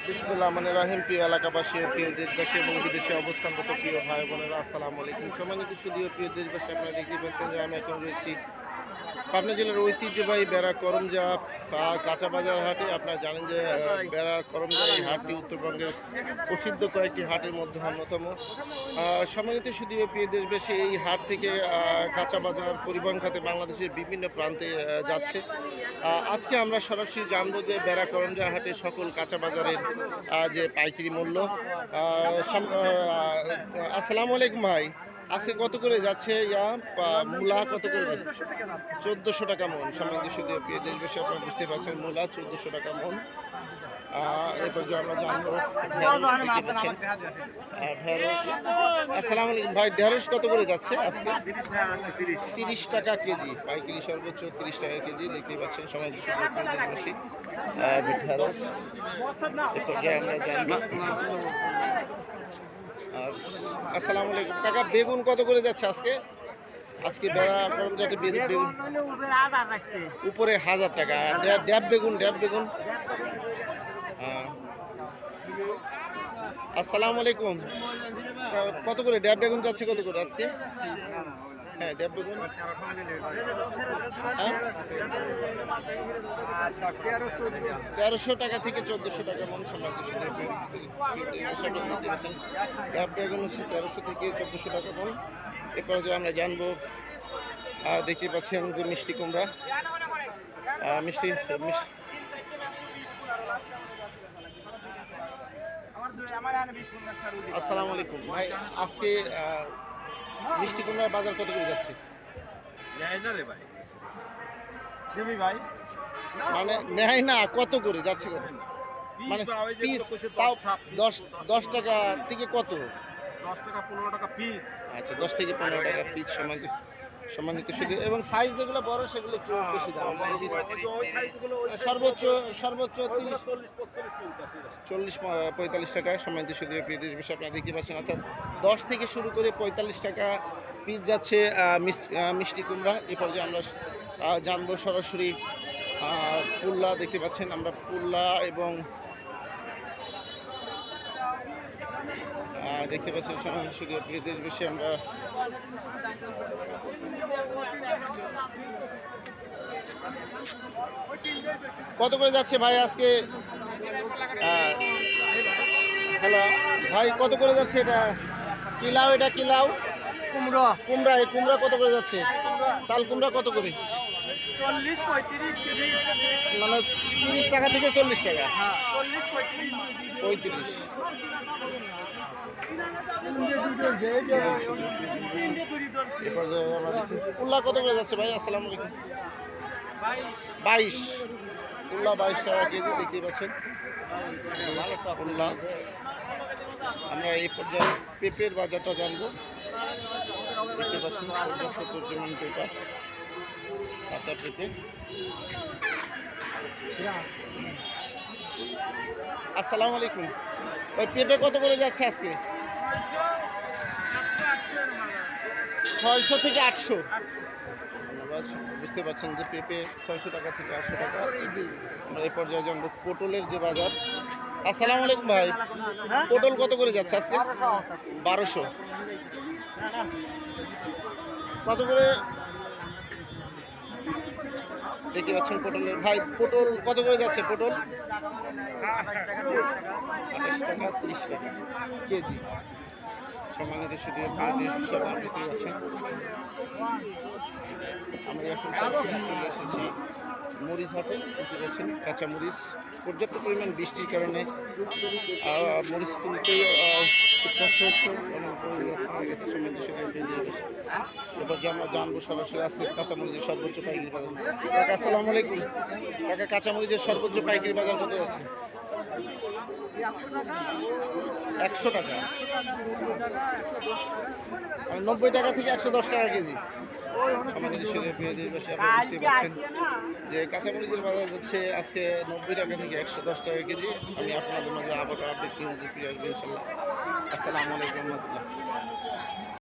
বিসমিল্লাহির রহমানির রহিম। প্রিয় এলাকাবাসী, প্রিয় দেশবাসী এবং বিদেশে অবস্থানরত প্রিয় ভাই বোনেরা, আসসালামু আলাইকুম। সম্মানিত সুধীয় প্রিয় দেশবাসী, আপনারা দেখতে পাচ্ছেন যে আমি এখন রয়েছি পাবনা জেলার ঐতিহ্যবাহী বেড়া করমজা কাঁচা বাজার হাটে। আপনারা জানেন যে বেড়া করমজা এই হাটটি উত্তরবঙ্গের প্রসিদ্ধ কয়েকটি হাটের মধ্যে অন্যতম। সম্মানিত সুধীয় প্রিয় দেশবাসী, এই হাট থেকে কাঁচা বাজার পরিবহন খাতে বাংলাদেশের বিভিন্ন প্রান্তে যাচ্ছে। আজকে আমরা সরাসরি জানবো যে বেড়া করমজা হাটে সকল কাঁচা বাজারের যে পাইকারি মূল্য। আসসালামু আলাইকুম ভাই, আজকে কত করে যাচ্ছে মূলা কত করে যাচ্ছে? 1400 টাকা মন। সম্মানিত সুধীয় প্রিয় দেশবাসী, আপনারা বুঝতে পারছেন মূলা 1400 টাকা মন। এরপর যে আমরা জানবো ঢেঁড়স। আসসালামু আলাইকুম ভাই, ঢেঁড়স কত করে যাচ্ছে আজকে? 30 টাকা কেজি, পাইকারি সর্বোচ্চ 30 টাকা কেজি। দেখতেই পাচ্ছেন সম্মানিত সুধীয় প্রিয় দেশবাসী ঢেঁড়স। এরপর যে আমরা জানবো। আসসালামু আলাইকুম কাকা, বেগুন কত করে যাচ্ছে আজকে? আজকে বেড়া করমজাটে বেগুন উপরে 1000 টাকা। ড্যাব বেগুন আসসালামু আলাইকুম, কত করে ড্যাব বেগুন যাচ্ছে কত করে আজকে? হ্যাঁ, ড্যাব বেগুন 1300 টাকা থেকে 1400 টাকা মন। সম্মানিত ড্যাব বেগুন হচ্ছে 1300 থেকে 1400 টাকা মন। এরপরে যে আমরা জানবো, দেখতে পাচ্ছেন যে মিষ্টি কুমড়া, মিষ্টি আসসালামু আলাইকুম ভাই, আজকে মিষ্টি কুমড়ার বাজার কত করে যাচ্ছে? মানে নেয় না, কত করে যাচ্ছে কত? মানে পিস তাও 10 টাকা থেকে কত? 10 টাকা 15 টাকা পিস। আচ্ছা, 10 থেকে 15 টাকা পিস। সম্মানিত শুধু এবং সাইজ যেগুলো বড় সেগুলো একটু বেশি দাম। সর্বোচ্চ 40-45 টাকা। সম্মানিত শুধু পিস বেশি আপনারা দেখতে পাচ্ছেন, অর্থাৎ 10 থেকে শুরু করে 45 টাকা পিস যাচ্ছে মিষ্টি কুমড়া। এই পর্যায়ে আমরা জানবো সরাসরি পুল্লা। দেখতে পাচ্ছেন আমরা পুল্লা এবং দেখতে পাচ্ছেন সম্মানিত শুধু দেশ বেশি আমরা কত করে যাচ্ছে ভাই আজকে? হ্যালো ভাই, কত করে যাচ্ছে এটা? কিলাও, এটা কিলাও কুমড়া, এই কুমড়া কত করে যাচ্ছে? চাল কুমড়া কত করে? 40, 35, 30। মানে 30 টাকা থেকে 40 টাকা। 40, 35। কুল্লা কত করে যাচ্ছে ভাই? আসসালামু আলাইকুম। 22 কুল্লা 22 টাকা কেজি। দেখতেই পাচ্ছেন কুল্লা। আমরা এই পর্যায়ে পেঁপের বাজারটা জানবো। দেখতে পাচ্ছেন 70 যেমন পেঁপা, কাঁচা পেঁপে। আসসালামু আলাইকুম ওই পেঁপে কত করে যাচ্ছে আজকে? 600 থেকে 800। ধন্যবাদ। বুঝতে পারছেন যে পেঁপে 600 টাকা থেকে 800 টাকা। আমরা এই পর্যায়ে জানবো পটলের যে বাজার। আসসালামু আলাইকুম ভাই, পটল কত করে যাচ্ছে আজকে? 1200। কত করে দেখতে পাচ্ছেন পটলের ভাই, পটল কত করে যাচ্ছে? পটল 28 টাকা 30 টাকা কেজি। সম্মানিত শুধু বুঝতে পারছেন আমরা এখন চলে এসেছি মরিচ হাটে। দেখতে পাচ্ছেন কাঁচা মরিচ, পর্যাপ্ত পরিমাণ বৃষ্টির কারণে মরিচ তুলতেই খুব কষ্ট হচ্ছে, গেছে। সম্মানিত শুধু এবার যে আমরা জানবো সরাসরি আজকে কাঁচামরিচের সর্বোচ্চ পাইকারি বাজার। কাকা আসসালামু আলাইকুম কাকা, কাঁচামরিচের সর্বোচ্চ পাইকারি বাজার কত আছে? 100 টাকা, 90 টাকা থেকে 110 টাকা কেজি। বুঝতে পারছেন যে কাঁচামরিচের বাজার যাচ্ছে আজকে 90 টাকা থেকে 110 টাকা কেজি। আমি আপনাদের মাঝে আবার আপডেট নিয়ে ফিরে আসবো ইনশাল্লাহ। আসসালামু আলাইকুম রহমতুল্লাহ।